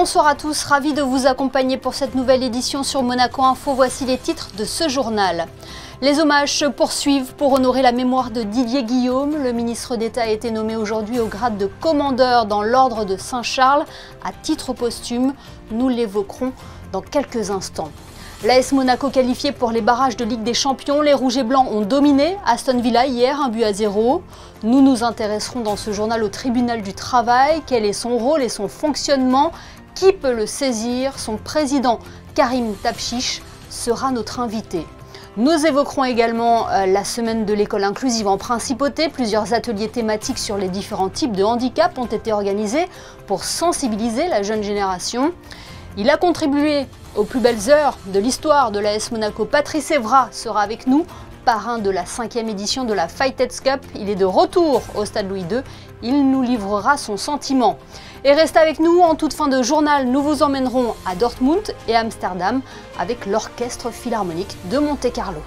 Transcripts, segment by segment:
Bonsoir à tous, ravi de vous accompagner pour cette nouvelle édition sur Monaco Info. Voici les titres de ce journal. Les hommages se poursuivent pour honorer la mémoire de Didier Guillaume. Le ministre d'État a été nommé aujourd'hui au grade de commandeur dans l'ordre de Saint-Charles à titre posthume. Nous l'évoquerons dans quelques instants. L'AS Monaco qualifié pour les barrages de Ligue des Champions. Les Rouges et Blancs ont dominé Aston Villa hier, 1-0. Nous nous intéresserons dans ce journal au tribunal du travail. Quel est son rôle et son fonctionnement? Qui peut le saisir? Son président, Karim Tabchiche, sera notre invité. Nous évoquerons également la semaine de l'école inclusive en principauté. Plusieurs ateliers thématiques sur les différents types de handicap ont été organisés pour sensibiliser la jeune génération. Il a contribué aux plus belles heures de l'histoire de l'AS Monaco. Patrice Evra sera avec nous, parrain de la 5e édition de la Fighters Cup. Il est de retour au stade Louis II. Il nous livrera son sentiment. Et restez avec nous, en toute fin de journal, nous vous emmènerons à Dortmund et Amsterdam avec l'Orchestre Philharmonique de Monte-Carlo.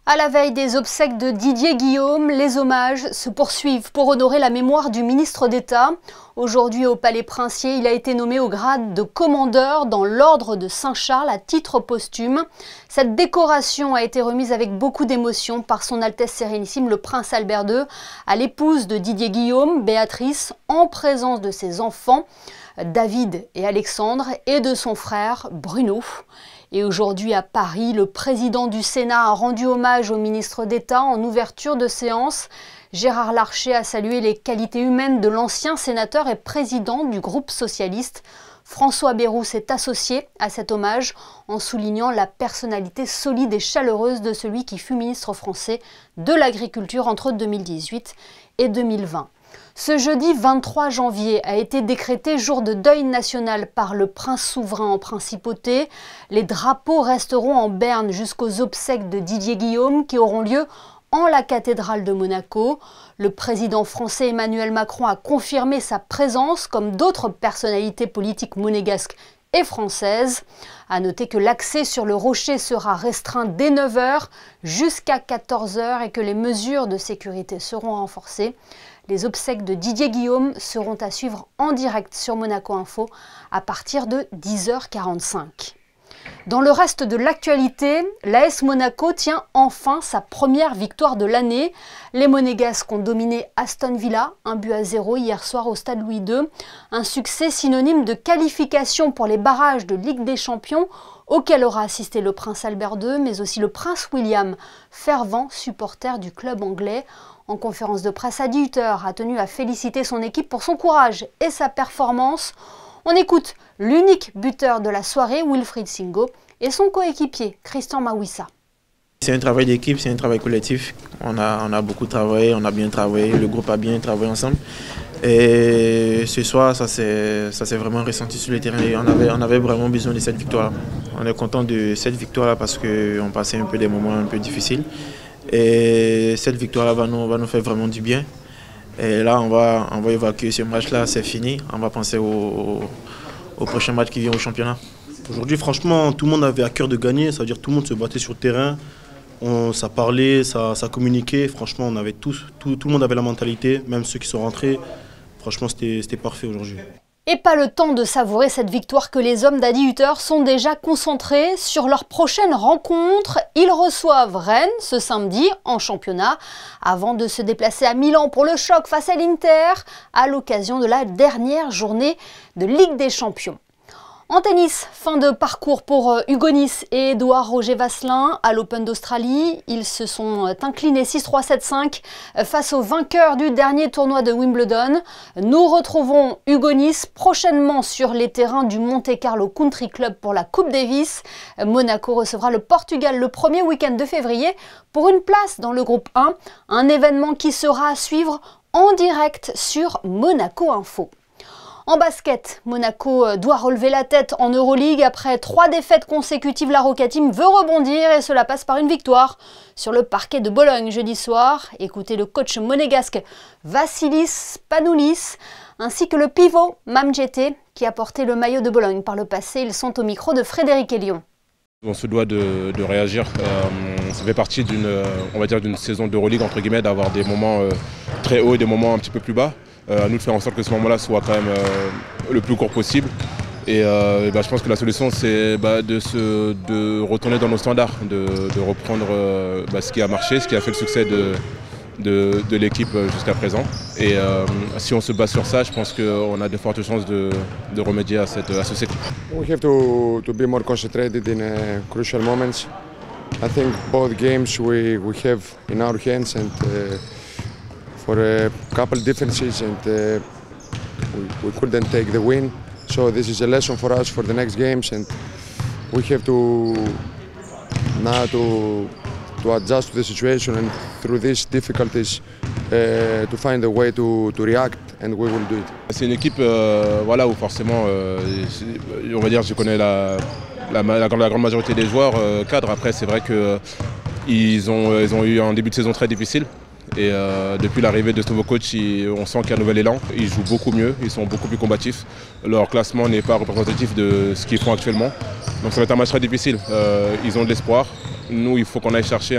À la veille des obsèques de Didier Guillaume, les hommages se poursuivent pour honorer la mémoire du ministre d'État. Aujourd'hui au Palais Princier, il a été nommé au grade de commandeur dans l'ordre de Saint-Charles à titre posthume. Cette décoration a été remise avec beaucoup d'émotion par son Altesse Sérénissime le Prince Albert II à l'épouse de Didier Guillaume, Béatrice, en présence de ses enfants, David et Alexandre, et de son frère Bruno. Et aujourd'hui à Paris, le président du Sénat a rendu hommage au ministre d'État en ouverture de séance. Gérard Larcher a salué les qualités humaines de l'ancien sénateur et président du groupe socialiste. François Bayrou s'est associé à cet hommage en soulignant la personnalité solide et chaleureuse de celui qui fut ministre français de l'Agriculture entre 2018 et 2020. Ce jeudi 23 janvier a été décrété jour de deuil national par le prince souverain en principauté. Les drapeaux resteront en berne jusqu'aux obsèques de Didier Guillaume qui auront lieu en la cathédrale de Monaco. Le président français Emmanuel Macron a confirmé sa présence comme d'autres personnalités politiques monégasques et françaises. À noter que l'accès sur le rocher sera restreint dès 9 h jusqu'à 14 h et que les mesures de sécurité seront renforcées. Les obsèques de Didier Guillaume seront à suivre en direct sur Monaco Info à partir de 10 h 45. Dans le reste de l'actualité, l'AS Monaco tient enfin sa première victoire de l'année. Les Monégasques ont dominé Aston Villa, 1-0 hier soir au stade Louis II. Un succès synonyme de qualification pour les barrages de Ligue des Champions auquel aura assisté le prince Albert II, mais aussi le prince William, fervent supporter du club anglais. En conférence de presse, Adi Hütter a tenu à féliciter son équipe pour son courage et sa performance. On écoute l'unique buteur de la soirée, Wilfried Singo, et son coéquipier, Christian Mawissa. C'est un travail d'équipe, c'est un travail collectif. On a beaucoup travaillé, on a bien travaillé, le groupe a bien travaillé ensemble. Et ce soir, ça s'est vraiment ressenti sur le terrain. Et on avait vraiment besoin de cette victoire-là. On est content de cette victoire-là parce qu'on passait un peu des moments un peu difficiles. Et cette victoire-là va nous faire vraiment du bien. Et là, on va évacuer ce match-là, c'est fini. On va penser au prochain match qui vient au championnat. Aujourd'hui, franchement, tout le monde avait à cœur de gagner. Ça veut dire que tout le monde se battait sur le terrain. Ça parlait, ça communiquait. Franchement, on avait tout le monde avait la mentalité, même ceux qui sont rentrés. Franchement, c'était parfait aujourd'hui. Et pas le temps de savourer cette victoire que les hommes d'Adi Hütter sont déjà concentrés sur leur prochaine rencontre. Ils reçoivent Rennes ce samedi en championnat avant de se déplacer à Milan pour le choc face à l'Inter à l'occasion de la dernière journée de Ligue des Champions. En tennis, fin de parcours pour Hugo Nys et Édouard Roger Vasselin à l'Open d'Australie. Ils se sont inclinés 6-3, 7-5 face aux vainqueurs du dernier tournoi de Wimbledon. Nous retrouvons Hugo Nys prochainement sur les terrains du Monte Carlo Country Club pour la Coupe Davis. Monaco recevra le Portugal le premier week-end de février pour une place dans le groupe 1. Un événement qui sera à suivre en direct sur Monaco Info. En basket, Monaco doit relever la tête en Euroleague. Après 3 défaites consécutives, la Roca Team veut rebondir et cela passe par une victoire sur le parquet de Bologne jeudi soir. Écoutez le coach monégasque Vassilis Spanoulis ainsi que le pivot Mamdjete qui a porté le maillot de Bologne par le passé. Ils sont au micro de Frédéric Elion. On se doit de réagir. Ça fait partie d'une saison d'Euroleague entre guillemets, d'avoir des moments très hauts et des moments un petit peu plus bas. À nous de faire en sorte que ce moment-là soit quand même le plus court possible. Et je pense que la solution, c'est de retourner dans nos standards, de reprendre ce qui a marché, ce qui a fait le succès de l'équipe jusqu'à présent. Et si on se base sur ça, je pense qu'on a de fortes chances de remédier à ce cycle. We have to be more concentrated in crucial moments. I think both games we have in our hands, and for a couple differences, and we couldn't take the win. So this is a lesson for us for the next games, and we have to now to adjust to the situation, and through these difficulties to find a way to react, and we will do it. C'est une équipe où forcément, on va dire, je connais la grande majorité des joueurs cadres. Après, c'est vrai qu'ils ont eu un début de saison très difficile. Et depuis l'arrivée de ce nouveau coach, on sent qu'il y a un nouvel élan. Ils jouent beaucoup mieux, ils sont beaucoup plus combatifs. Leur classement n'est pas représentatif de ce qu'ils font actuellement. Donc ça va être un match très difficile. Ils ont de l'espoir. Nous, il faut qu'on aille chercher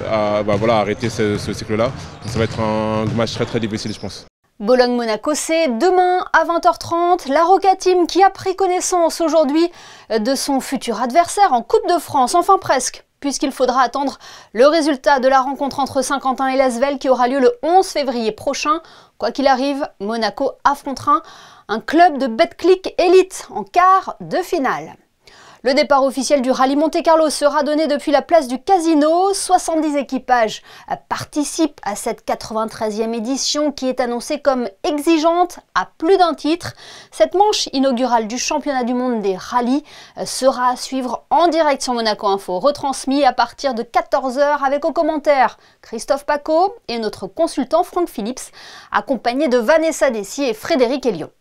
à arrêter ce cycle-là. Donc ça va être un match très très difficile, je pense. Bologne-Monaco, c'est demain à 20h30. La Roca Team qui a pris connaissance aujourd'hui de son futur adversaire en Coupe de France, enfin presque, puisqu'il faudra attendre le résultat de la rencontre entre Saint-Quentin et l'Asvel qui aura lieu le 11 février prochain. Quoi qu'il arrive, Monaco affrontera un club de Betclic élite en quart de finale. Le départ officiel du rallye Monte-Carlo sera donné depuis la place du Casino. 70 équipages participent à cette 93e édition qui est annoncée comme exigeante à plus d'un titre. Cette manche inaugurale du championnat du monde des rallyes sera à suivre en direct sur Monaco Info, retransmis à partir de 14 h avec aux commentaires Christophe Paco et notre consultant Franck Phillips, accompagné de Vanessa Dessy et Frédéric Elliot.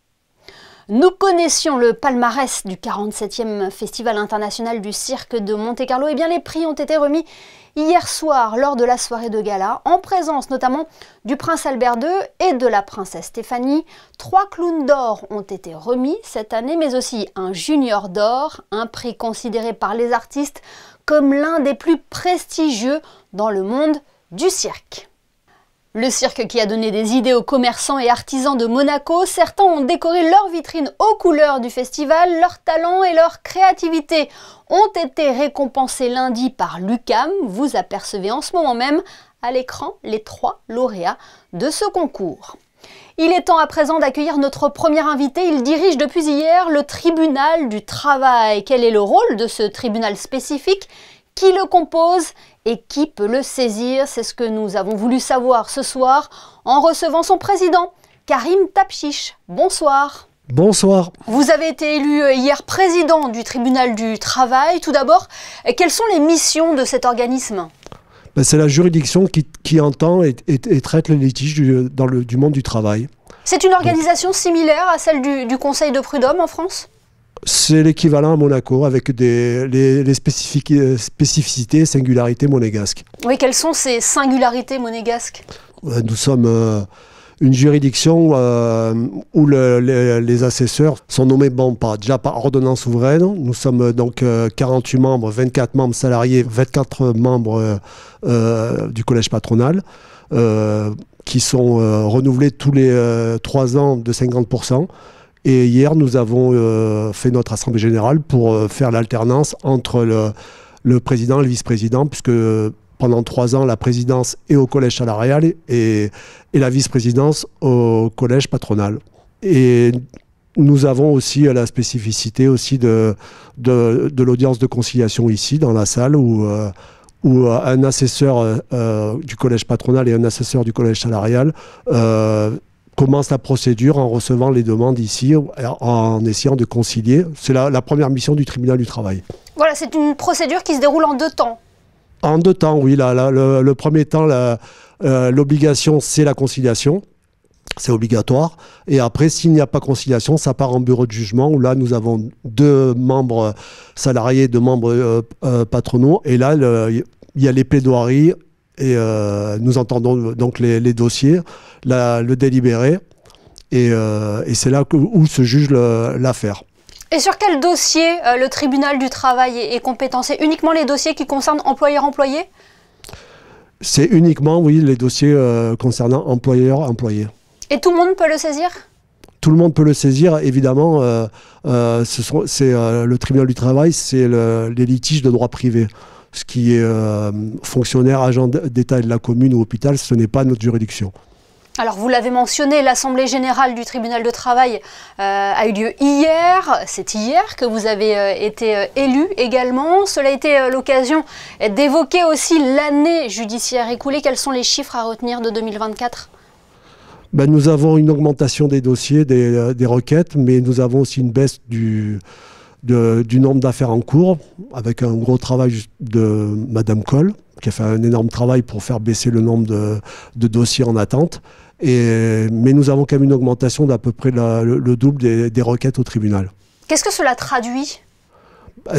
Nous connaissions le palmarès du 47e Festival international du cirque de Monte-Carlo. Et bien les prix ont été remis hier soir lors de la soirée de gala, en présence notamment du prince Albert II et de la princesse Stéphanie. 3 clowns d'or ont été remis cette année, mais aussi un junior d'or, un prix considéré par les artistes comme l'un des plus prestigieux dans le monde du cirque. Le cirque qui a donné des idées aux commerçants et artisans de Monaco, certains ont décoré leur vitrine aux couleurs du festival. Leur talent et leur créativité ont été récompensés lundi par l'UQAM. Vous apercevez en ce moment même à l'écran les 3 lauréats de ce concours. Il est temps à présent d'accueillir notre premier invité. Il dirige depuis hier le tribunal du travail. Quel est le rôle de ce tribunal spécifique ? Qui le compose et qui peut le saisir? C'est ce que nous avons voulu savoir ce soir en recevant son président, Karim Tapchiche. Bonsoir. Bonsoir. Vous avez été élu hier président du tribunal du travail. Tout d'abord, quelles sont les missions de cet organisme? C'est la juridiction qui entend et traite les litiges du monde du travail. C'est une organisation similaire à celle du Conseil de prud'homme en France? C'est l'équivalent à Monaco avec les spécificités et singularités monégasques. Oui, quelles sont ces singularités monégasques? Nous sommes une juridiction où les assesseurs sont nommés déjà par ordonnance souveraine. Nous sommes donc 48 membres, 24 membres salariés, 24 membres du collège patronal qui sont renouvelés tous les 3 ans de 50%. Et hier, nous avons fait notre assemblée générale pour faire l'alternance entre le président et le vice-président, puisque pendant 3 ans, la présidence est au collège salarial et la vice-présidence au collège patronal. Et nous avons aussi la spécificité aussi de l'audience de conciliation ici, dans la salle, où un assesseur du collège patronal et un assesseur du collège salarial commence la procédure en recevant les demandes ici, en essayant de concilier. C'est la première mission du tribunal du travail. Voilà, c'est une procédure qui se déroule en 2 temps. En 2 temps, oui. Le premier temps, l'obligation, c'est la conciliation. C'est obligatoire. Et après, s'il n'y a pas conciliation, ça part en bureau de jugement, où là, nous avons 2 membres salariés, 2 membres patronaux. Et là, il y a les plaidoiries. Et nous entendons donc les dossiers, le délibéré, et c'est là où se juge l'affaire. Et sur quel dossier le tribunal du travail est compétent? C'est uniquement les dossiers qui concernent employeur-employé? C'est uniquement, oui, les dossiers concernant employeur-employé. Et tout le monde peut le saisir? tout le monde peut le saisir, évidemment. Le tribunal du travail, c'est les litiges de droit privé. Ce qui est fonctionnaire, agent d'État et de la commune ou hôpital, ce n'est pas notre juridiction. Alors vous l'avez mentionné, l'Assemblée générale du tribunal de travail a eu lieu hier. C'est hier que vous avez été élu également. Cela a été l'occasion d'évoquer aussi l'année judiciaire écoulée. Quels sont les chiffres à retenir de 2024 ? Nous avons une augmentation des dossiers, des requêtes, mais nous avons aussi une baisse du nombre d'affaires en cours, avec un gros travail de Madame Coll, qui a fait un énorme travail pour faire baisser le nombre de dossiers en attente. Mais nous avons quand même une augmentation d'à peu près le double des requêtes au tribunal. Qu'est-ce que cela traduit ?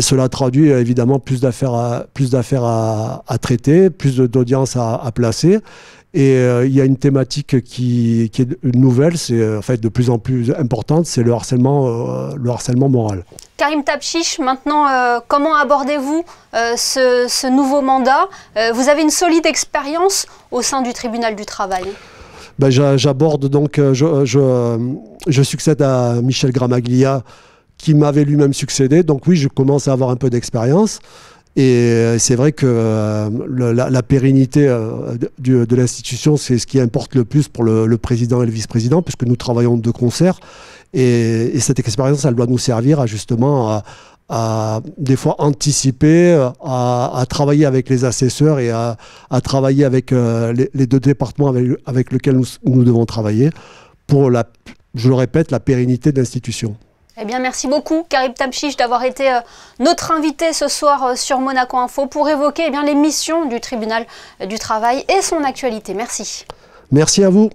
Cela traduit évidemment plus d'affaires à traiter, plus d'audiences à placer. Et il y a une thématique qui est nouvelle, c'est en fait de plus en plus importante, c'est le harcèlement moral. Karim Tabchiche, maintenant, comment abordez-vous ce nouveau mandat ? Vous avez une solide expérience au sein du tribunal du travail. J'aborde donc, je succède à Michel Gramaglia, qui m'avait lui-même succédé. Donc oui, je commence à avoir un peu d'expérience. Et c'est vrai que la pérennité de l'institution, c'est ce qui importe le plus pour le président et le vice-président, puisque nous travaillons de concert. Et cette expérience, elle doit nous servir justement à des fois anticiper, à travailler avec les assesseurs et à travailler avec les deux départements avec lesquels nous devons travailler pour, je le répète, la pérennité de l'institution. Eh bien, merci beaucoup, Karim Tabchiche, d'avoir été notre invité ce soir sur Monaco Info pour évoquer les missions du tribunal du travail et son actualité. Merci. Merci à vous.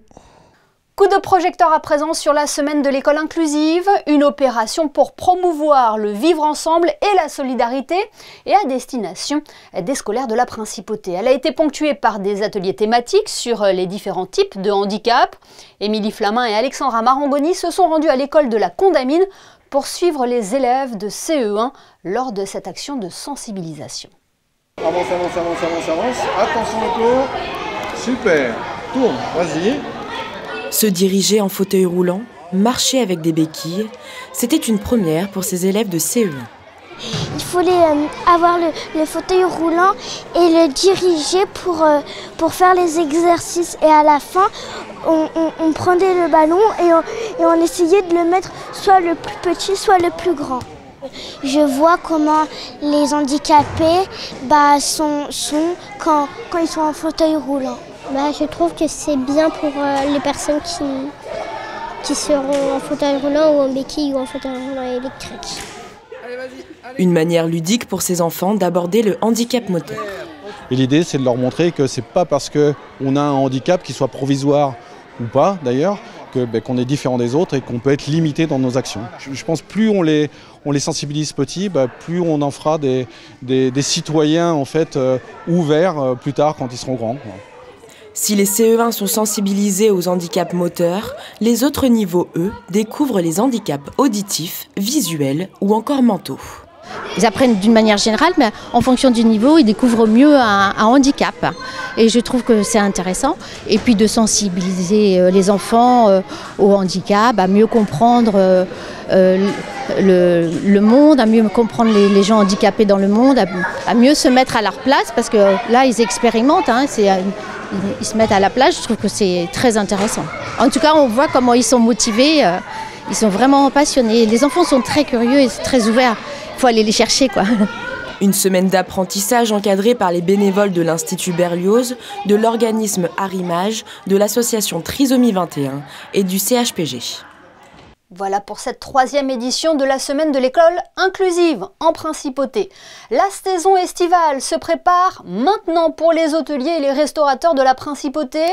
Coup de projecteur à présent sur la semaine de l'école inclusive, une opération pour promouvoir le vivre ensemble et la solidarité et à destination des scolaires de la Principauté. Elle a été ponctuée par des ateliers thématiques sur les différents types de handicap. Émilie Flamin et Alexandra Marangoni se sont rendus à l'école de la Condamine pour suivre les élèves de CE1 lors de cette action de sensibilisation. Avance, avance, avance, avance, avance. Attention au tour. Super. Tourne, vas-y. Se diriger en fauteuil roulant, marcher avec des béquilles, c'était une première pour ces élèves de CE1. Il fallait avoir le fauteuil roulant et le diriger pour faire les exercices. Et à la fin, on prenait le ballon et on essayait de le mettre soit le plus petit, soit le plus grand. Je vois comment les handicapés sont quand ils sont en fauteuil roulant. Je trouve que c'est bien pour les personnes qui seront en fauteuil roulant ou en béquille ou en fauteuil roulant électrique. Une manière ludique pour ces enfants d'aborder le handicap moteur. Et l'idée, c'est de leur montrer que c'est pas parce qu'on a un handicap, qu'il soit provisoire ou pas d'ailleurs, qu'on est différent des autres et qu'on peut être limité dans nos actions. Je pense que plus on les sensibilise petits, plus on en fera des citoyens en fait, ouverts plus tard quand ils seront grands. Si les CE1 sont sensibilisés aux handicaps moteurs, les autres niveaux, eux, découvrent les handicaps auditifs, visuels ou encore mentaux. Ils apprennent d'une manière générale, mais en fonction du niveau, ils découvrent mieux un handicap. Et je trouve que c'est intéressant. Et puis de sensibiliser les enfants au handicap, à mieux comprendre le monde, à mieux comprendre les gens handicapés dans le monde, à mieux se mettre à leur place, parce que là, ils expérimentent, ils se mettent à la place. Je trouve que c'est très intéressant. En tout cas, on voit comment ils sont motivés, ils sont vraiment passionnés. Les enfants sont très curieux et très ouverts. Il faut aller les chercher, quoi. Une semaine d'apprentissage encadrée par les bénévoles de l'Institut Berlioz, de l'organisme Arimage, de l'association Trisomie 21 et du CHPG. Voilà pour cette 3e édition de la semaine de l'école inclusive en Principauté. La saison estivale se prépare maintenant pour les hôteliers et les restaurateurs de la Principauté.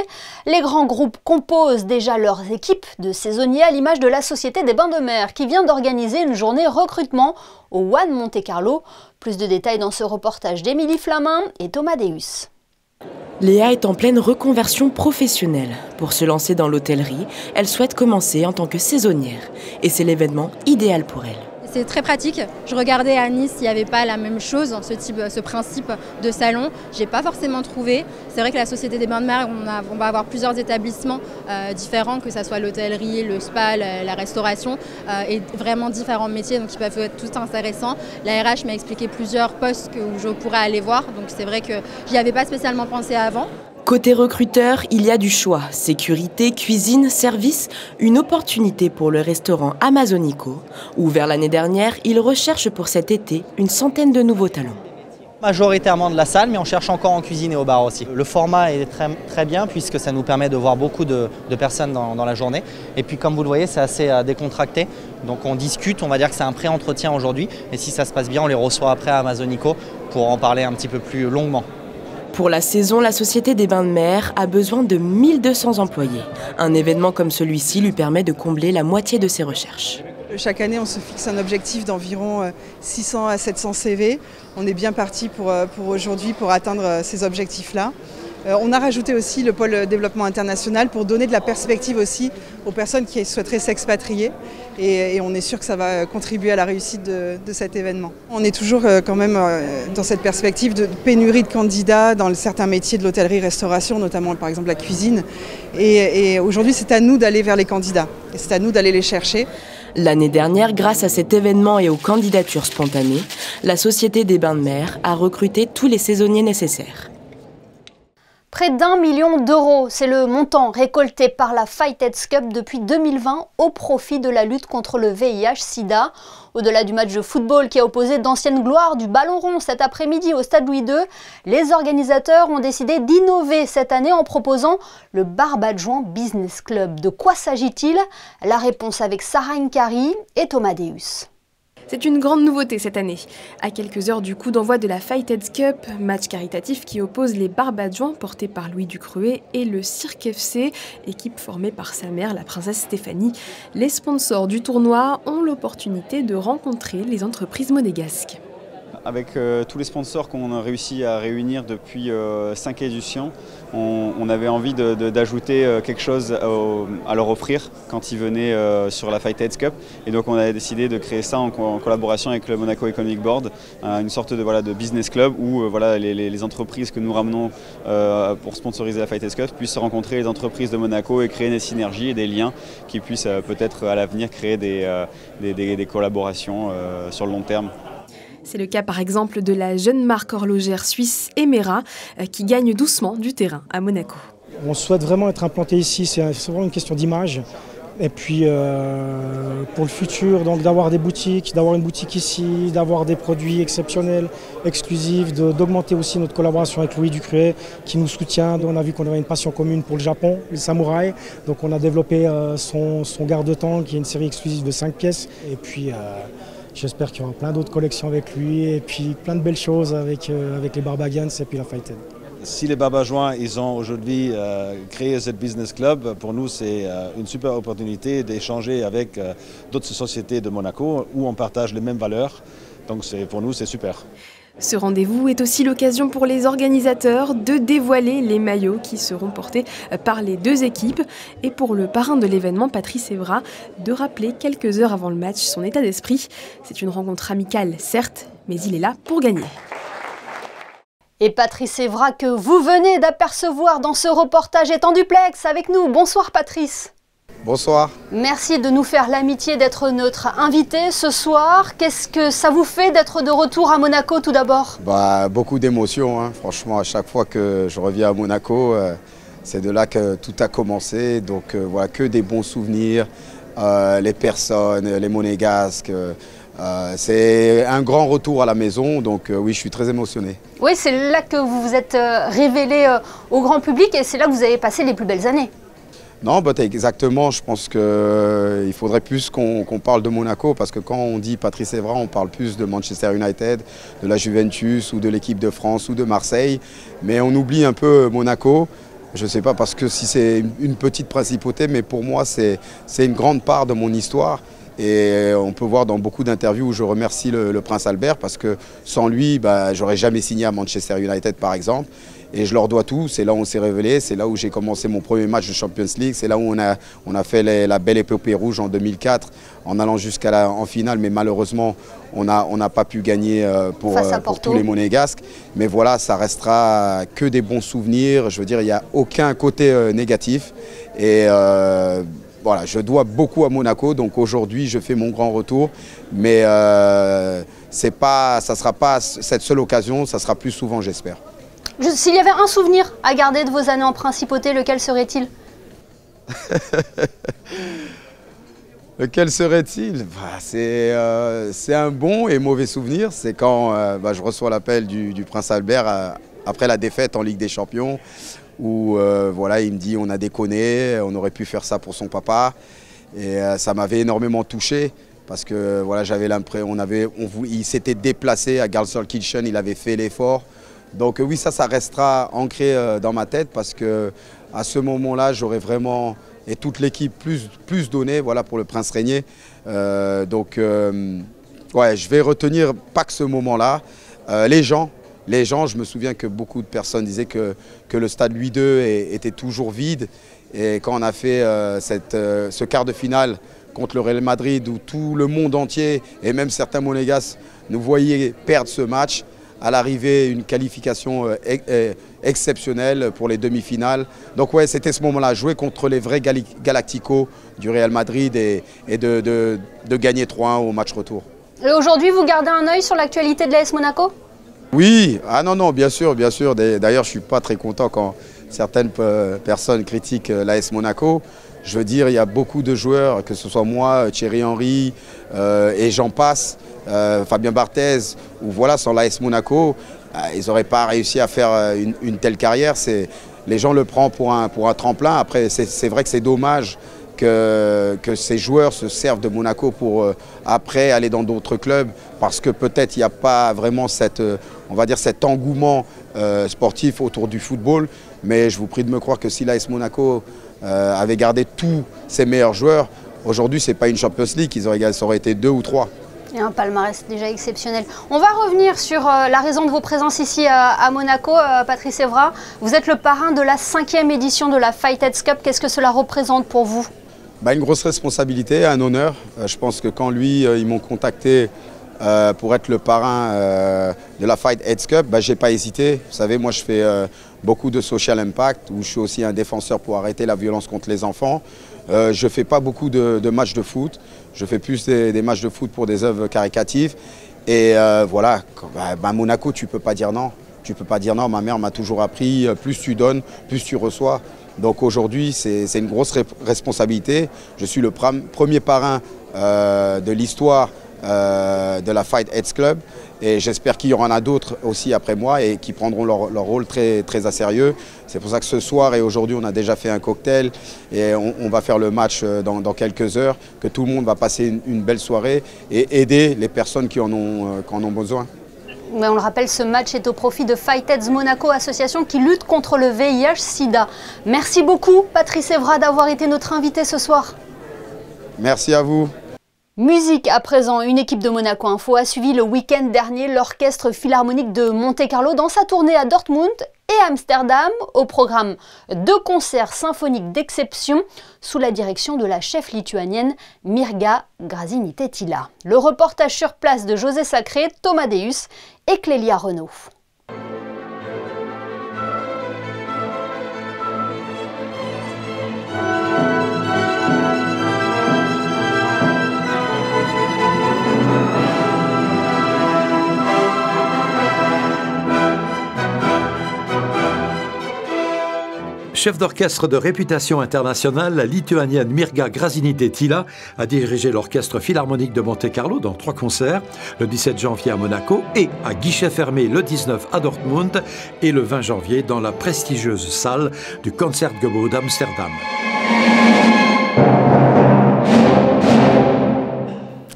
Les grands groupes composent déjà leurs équipes de saisonniers à l'image de la Société des Bains de Mer qui vient d'organiser une journée recrutement au One Monte Carlo. Plus de détails dans ce reportage d'Émilie Flamin et Thomas Deus. Léa est en pleine reconversion professionnelle. Pour se lancer dans l'hôtellerie, elle souhaite commencer en tant que saisonnière. Et c'est l'événement idéal pour elle. c'est très pratique. Je regardais à Nice, il n'y avait pas la même chose, ce principe de salon. Je n'ai pas forcément trouvé. C'est vrai que la Société des Bains de Mer, on va avoir plusieurs établissements différents, que ce soit l'hôtellerie, le spa, la restauration, et vraiment différents métiers, donc qui peuvent être tous intéressants. La RH m'a expliqué plusieurs postes où je pourrais aller voir, donc c'est vrai que je n'y avais pas spécialement pensé avant. Côté recruteur, il y a du choix. Sécurité, cuisine, service, une opportunité pour le restaurant Amazonico. Ouvert l'année dernière, il recherche pour cet été une centaine de nouveaux talents. Majoritairement de la salle, mais on cherche encore en cuisine et au bar aussi. Le format est très bien puisque ça nous permet de voir beaucoup de personnes dans la journée. Et puis comme vous le voyez, c'est assez décontracté. Donc on discute, on va dire que c'est un pré-entretien aujourd'hui. Et si ça se passe bien, on les reçoit après à Amazonico pour en parler un petit peu plus longuement. Pour la saison, la Société des Bains de Mer a besoin de 1200 employés. Un événement comme celui-ci lui permet de combler la moitié de ses recherches. Chaque année, on se fixe un objectif d'environ 600 à 700 CV. On est bien parti pour aujourd'hui pour atteindre ces objectifs-là. On a rajouté aussi le pôle développement international pour donner de la perspective aussi aux personnes qui souhaiteraient s'expatrier. Et on est sûr que ça va contribuer à la réussite de cet événement. On est toujours quand même dans cette perspective de pénurie de candidats dans certains métiers de l'hôtellerie-restauration, notamment par exemple la cuisine. Et aujourd'hui, c'est à nous d'aller vers les candidats. Et c'est à nous d'aller les chercher. L'année dernière, grâce à cet événement et aux candidatures spontanées, la Société des Bains de Mer a recruté tous les saisonniers nécessaires. Près d'1 million d'euros, c'est le montant récolté par la Fighteds Cup depuis 2020 au profit de la lutte contre le VIH-Sida. Au-delà du match de football qui a opposé d'anciennes gloires du ballon rond cet après-midi au Stade Louis II, les organisateurs ont décidé d'innover cette année en proposant le Barbadjoan Business Club. De quoi s'agit-il? La réponse avec Sarah Nkari et Thomas Deus. C'est une grande nouveauté cette année. À quelques heures du coup d'envoi de la Fighteds Cup, match caritatif qui oppose les Barbadjoans portés par Louis Ducruet et le Cirque FC, équipe formée par sa mère, la princesse Stéphanie. Les sponsors du tournoi ont l'opportunité de rencontrer les entreprises monégasques. Avec tous les sponsors qu'on a réussi à réunir depuis 5 éditions, on avait envie d'ajouter quelque chose à leur offrir quand ils venaient sur la Fighteds Cup. Et donc on a décidé de créer ça en collaboration avec le Monaco Economic Board, une sorte de business club où les entreprises que nous ramenons pour sponsoriser la Fighteds Cup puissent rencontrer les entreprises de Monaco et créer des synergies et des liens qui puissent peut-être à l'avenir créer des collaborations sur le long terme. C'est le cas par exemple de la jeune marque horlogère suisse Emera qui gagne doucement du terrain à Monaco. On souhaite vraiment être implanté ici, c'est vraiment une question d'image. Et puis pour le futur, donc d'avoir des boutiques, d'avoir une boutique ici, d'avoir des produits exceptionnels, exclusifs, d'augmenter aussi notre collaboration avec Louis Ducruet qui nous soutient. On a vu qu'on avait une passion commune pour le Japon, les samouraïs. Donc on a développé son garde-temps qui est une série exclusive de 5 pièces. Et puis j'espère qu'il y aura plein d'autres collections avec lui et puis plein de belles choses avec les Barbagans et puis la Fighted. Si les Barbadjoans ils ont aujourd'hui créé cette business club, pour nous c'est une super opportunité d'échanger avec d'autres sociétés de Monaco où on partage les mêmes valeurs. Donc pour nous c'est super. Ce rendez-vous est aussi l'occasion pour les organisateurs de dévoiler les maillots qui seront portés par les deux équipes et pour le parrain de l'événement, Patrice Evra, de rappeler quelques heures avant le match son état d'esprit. C'est une rencontre amicale, certes, mais il est là pour gagner. Et Patrice Evra que vous venez d'apercevoir dans ce reportage est en duplex avec nous. Bonsoir Patrice. Bonsoir. Merci de nous faire l'amitié d'être notre invité ce soir. Qu'est-ce que ça vous fait d'être de retour à Monaco tout d'abord? Beaucoup d'émotions, hein. Franchement, à chaque fois que je reviens à Monaco, c'est de là que tout a commencé. Donc voilà, que des bons souvenirs, les personnes, les monégasques. C'est un grand retour à la maison, donc oui, je suis très émotionné. Oui, c'est là que vous vous êtes révélé au grand public et c'est là que vous avez passé les plus belles années. Non, exactement. Je pense qu'il faudrait plus qu'on parle de Monaco parce que quand on dit Patrice Evra, on parle plus de Manchester United, de la Juventus ou de l'équipe de France ou de Marseille. Mais on oublie un peu Monaco. Je ne sais pas parce que si c'est une petite principauté, mais pour moi, c'est une grande part de mon histoire. Et on peut voir dans beaucoup d'interviews où je remercie le prince Albert parce que sans lui, j'aurais jamais signé à Manchester United par exemple. et je leur dois tout. C'est là où on s'est révélé, c'est là où j'ai commencé mon premier match de Champions League, c'est là où on a fait la belle épopée rouge en 2004 en allant en finale, mais malheureusement on n'a pas pu gagner pour tous les Monégasques. Mais voilà, ça restera que des bons souvenirs. Je veux dire, il n'y a aucun côté négatif. Et voilà, je dois beaucoup à Monaco. Donc aujourd'hui, je fais mon grand retour. Mais ça ne sera pas cette seule occasion, ça sera plus souvent, j'espère. S'il y avait un souvenir à garder de vos années en principauté, lequel serait-il? Lequel serait-il? C'est un bon et mauvais souvenir. C'est quand je reçois l'appel du Prince Albert après la défaite en Ligue des Champions, où voilà, il me dit on a déconné, on aurait pu faire ça pour son papa. Et ça m'avait énormément touché parce que voilà, j'avais l'impression, il s'était déplacé à Gelsenkirchen, il avait fait l'effort. Donc oui, ça restera ancré dans ma tête parce que à ce moment-là, j'aurais vraiment et toute l'équipe plus donnée, voilà, pour le Prince Régnier. Ouais, je vais retenir pas que ce moment-là. Les gens, je me souviens que beaucoup de personnes disaient que le stade Louis II était toujours vide. Et quand on a fait ce quart de finale contre le Real Madrid, où tout le monde entier et même certains Monégasques nous voyaient perdre ce match, à l'arrivée, une qualification exceptionnelle pour les demi-finales. Donc ouais, c'était ce moment-là, jouer contre les vrais Galacticos du Real Madrid et de gagner 3-1 au match retour. Et aujourd'hui, vous gardez un œil sur l'actualité de l'AS Monaco? Oui, ah non, bien sûr, bien sûr. D'ailleurs, je ne suis pas très content quand certaines personnes critiquent l'AS Monaco. Je veux dire, il y a beaucoup de joueurs, que ce soit moi, Thierry Henry et j'en passe, Fabien Barthez, ou voilà, sans l'AS Monaco, ils n'auraient pas réussi à faire une telle carrière. Les gens le prennent pour un tremplin. Après, c'est vrai que c'est dommage que ces joueurs se servent de Monaco pour après aller dans d'autres clubs, parce que peut-être il n'y a pas vraiment on va dire cet engouement sportif autour du football. Mais je vous prie de me croire que si l'AS Monaco avait gardé tous ses meilleurs joueurs, aujourd'hui, ce n'est pas une Champions League, ça aurait été 2 ou 3. Et un palmarès déjà exceptionnel. On va revenir sur la raison de vos présences ici à Monaco, Patrice Evra. Vous êtes le parrain de la 5e édition de la Fighteds Cup. Qu'est-ce que cela représente pour vous? Une grosse responsabilité, un honneur. Je pense que quand ils m'ont contacté pour être le parrain de la Fighteds Cup, je n'ai pas hésité. Vous savez, moi je fais beaucoup de social impact, où je suis aussi un défenseur pour arrêter la violence contre les enfants. Je ne fais pas beaucoup de matchs de foot. Je fais plus des matchs de foot pour des œuvres caricatives. Et voilà, Monaco, tu ne peux pas dire non. Tu ne peux pas dire non. Ma mère m'a toujours appris, plus tu donnes, plus tu reçois. Donc aujourd'hui, c'est une grosse responsabilité. Je suis le premier parrain de l'histoire de la Fighteds Club. Et j'espère qu'il y en a d'autres aussi après moi et qui prendront leur rôle très, très à sérieux. C'est pour ça que ce soir et aujourd'hui, on a déjà fait un cocktail et on va faire le match dans quelques heures, que tout le monde va passer une belle soirée et aider les personnes qui en ont besoin. Mais on le rappelle, ce match est au profit de Fighteds Monaco, association qui lutte contre le VIH-Sida. Merci beaucoup, Patrice Evra, d'avoir été notre invité ce soir. Merci à vous. Musique à présent, une équipe de Monaco Info a suivi le week-end dernier l'Orchestre Philharmonique de Monte-Carlo dans sa tournée à Dortmund et Amsterdam, au programme 2 concerts symphoniques d'exception sous la direction de la chef lituanienne Mirga Gražinytė-Tyla. Le reportage sur place de José Sacré, Thomas Deus et Clélia Renaud. Chef d'orchestre de réputation internationale, la lituanienne Mirga Gražinytė-Tyla a dirigé l'Orchestre Philharmonique de Monte-Carlo dans 3 concerts, le 17 janvier à Monaco et à guichet fermé le 19 à Dortmund et le 20 janvier dans la prestigieuse salle du Concertgebouw d'Amsterdam.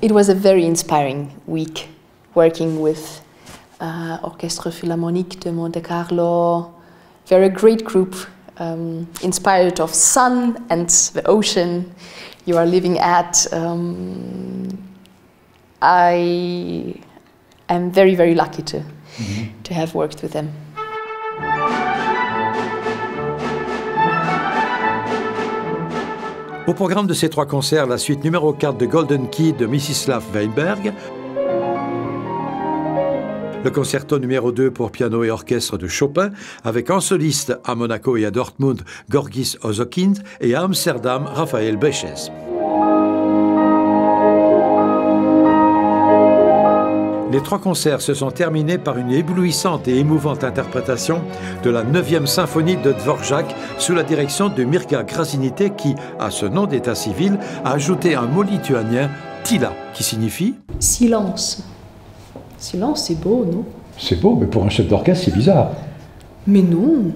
It was a very inspiring week working with Orchestre Philharmonique de Monte-Carlo. Very great group. Inspired of sun and the ocean you are living at. I am very, very lucky to have worked with them. Au programme de ces 3 concerts, la suite numéro 4 de Golden Key de Mstislav Weinberg, le concerto numéro 2 pour piano et orchestre de Chopin, avec en soliste à Monaco et à Dortmund Gorgis Ozokind et à Amsterdam Raphaël Beches. Les 3 concerts se sont terminés par une éblouissante et émouvante interprétation de la 9e symphonie de Dvorak sous la direction de Mirga Gražinytė qui, à ce nom d'état civil, a ajouté un mot lituanien, Tyla, qui signifie « silence ». Silence, c'est beau, non? C'est beau, mais pour un chef d'orchestre, c'est bizarre. Mais non.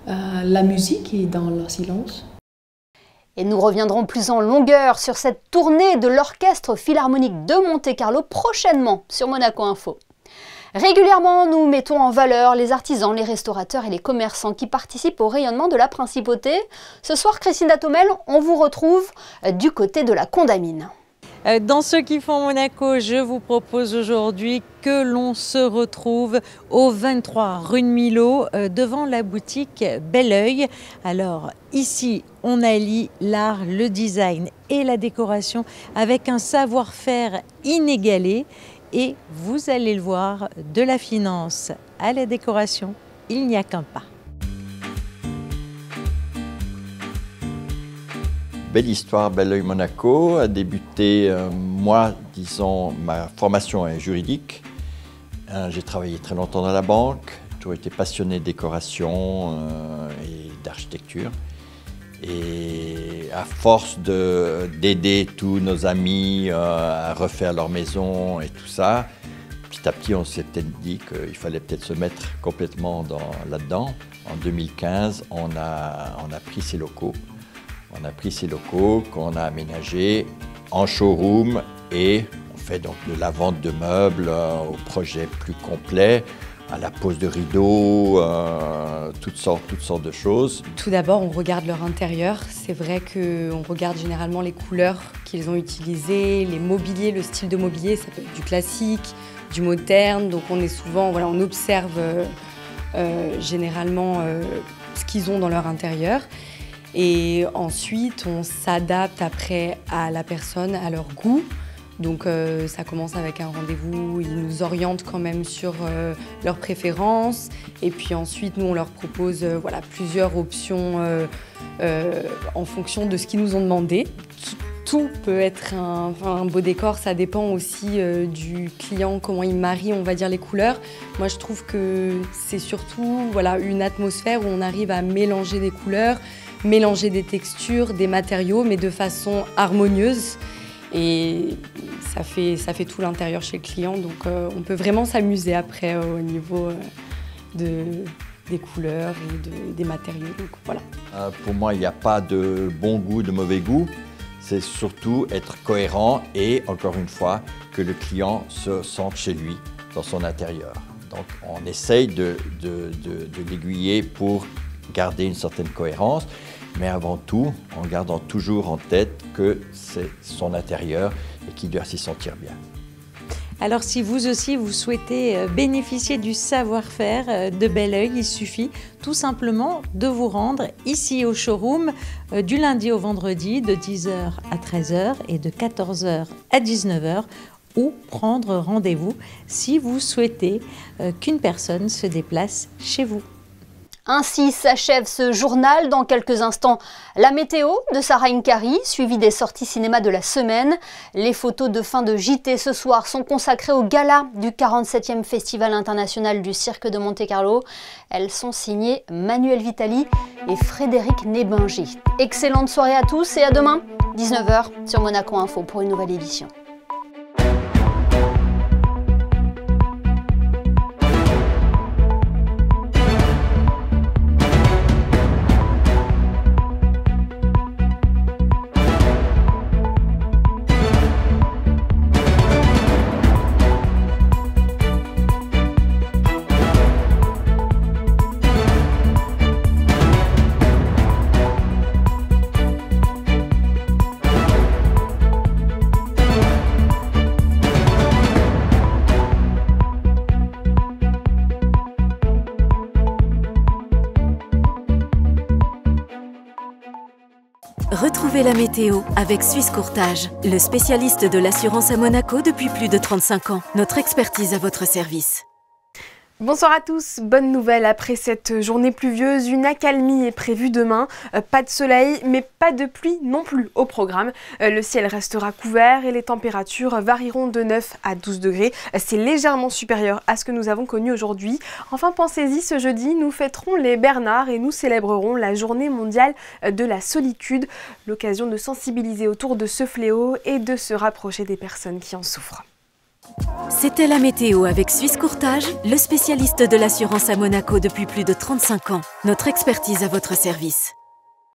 La musique est dans le silence. Et nous reviendrons plus en longueur sur cette tournée de l'Orchestre Philharmonique de Monte-Carlo prochainement sur Monaco Info. Régulièrement, nous mettons en valeur les artisans, les restaurateurs et les commerçants qui participent au rayonnement de la Principauté. Ce soir, Christine Datomel, on vous retrouve du côté de la Condamine. Dans Ceux qui font Monaco, je vous propose aujourd'hui que l'on se retrouve au 23 rue de Millau devant la boutique Bel Oeil. Alors ici, on allie l'art, le design et la décoration avec un savoir-faire inégalé. Et vous allez le voir, de la finance à la décoration, il n'y a qu'un pas. Belle histoire, Bel Oeil Monaco a débuté, moi, disons, ma formation est juridique. J'ai travaillé très longtemps dans la banque, j'ai toujours été passionné de décoration et d'architecture. Et à force d'aider tous nos amis à refaire leur maison et tout ça, petit à petit, on s'était dit qu'il fallait peut-être se mettre complètement là-dedans. En 2015, on a pris ces locaux. On a pris ces locaux qu'on a aménagés en showroom et on fait donc de la vente de meubles au projet plus complet, à la pose de rideaux, toutes sortes de choses. Tout d'abord, on regarde leur intérieur. C'est vrai qu'on regarde généralement les couleurs qu'ils ont utilisées, les mobiliers, le style de mobilier. Ça peut être du classique, du moderne. Donc on est souvent, voilà, on observe généralement ce qu'ils ont dans leur intérieur. Et ensuite, on s'adapte après à la personne, à leur goût. Donc ça commence avec un rendez-vous, ils nous orientent quand même sur leurs préférences. Et puis ensuite, nous, on leur propose voilà, plusieurs options en fonction de ce qu'ils nous ont demandé. Tout peut être un beau décor, ça dépend aussi du client, comment il marie, on va dire, les couleurs. Moi, je trouve que c'est surtout voilà, une atmosphère où on arrive à mélanger des couleurs, mélanger des textures, des matériaux, mais de façon harmonieuse. Et ça fait tout l'intérieur chez le client, donc on peut vraiment s'amuser après au niveau des couleurs et des matériaux. Donc, voilà. Pour moi, il n'y a pas de bon goût, de mauvais goût. C'est surtout être cohérent et, encore une fois, que le client se sente chez lui, dans son intérieur. Donc on essaye de l'aiguiller pour garder une certaine cohérence, mais avant tout, en gardant toujours en tête que c'est son intérieur et qu'il doit s'y sentir bien. Alors si vous aussi vous souhaitez bénéficier du savoir-faire de Bel Oeil, il suffit tout simplement de vous rendre ici au showroom du lundi au vendredi de 10h à 13h et de 14h à 19h ou prendre rendez-vous si vous souhaitez qu'une personne se déplace chez vous. Ainsi s'achève ce journal. Dans quelques instants, la météo de Sarah Inkari, suivie des sorties cinéma de la semaine. Les photos de fin de JT ce soir sont consacrées au gala du 47e Festival international du cirque de Monte-Carlo. Elles sont signées Manuel Vitali et Frédéric Nébinger. Excellente soirée à tous et à demain, 19h sur Monaco Info pour une nouvelle édition. Retrouvez la météo avec Suisse Courtage, le spécialiste de l'assurance à Monaco depuis plus de 35 ans. Notre expertise à votre service. Bonsoir à tous, bonne nouvelle après cette journée pluvieuse, une accalmie est prévue demain, pas de soleil mais pas de pluie non plus au programme. Le ciel restera couvert et les températures varieront de 9 à 12 degrés, c'est légèrement supérieur à ce que nous avons connu aujourd'hui. Enfin pensez-y, ce jeudi nous fêterons les Bernards et nous célébrerons la journée mondiale de la solitude, l'occasion de sensibiliser autour de ce fléau et de se rapprocher des personnes qui en souffrent. C'était la météo avec Suisse Courtage, le spécialiste de l'assurance à Monaco depuis plus de 35 ans. Notre expertise à votre service.